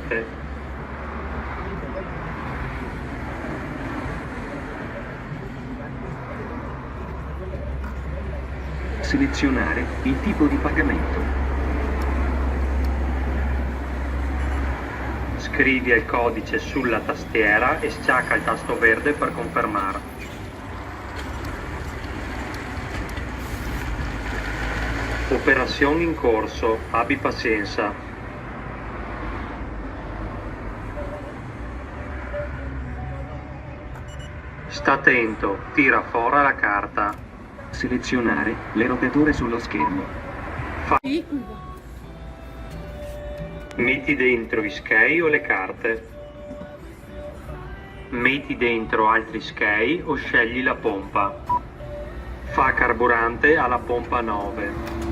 carte. Selezionare il tipo di pagamento. Scrivi il codice sulla tastiera e schiaccia il tasto verde per confermare. Operazione in corso, abbi pazienza. Sta attento, tira fuori la carta. Selezionare l'erogatore sullo schermo. Metti dentro i skei o le carte. Metti dentro altri skei o scegli la pompa. Fa carburante alla pompa 9.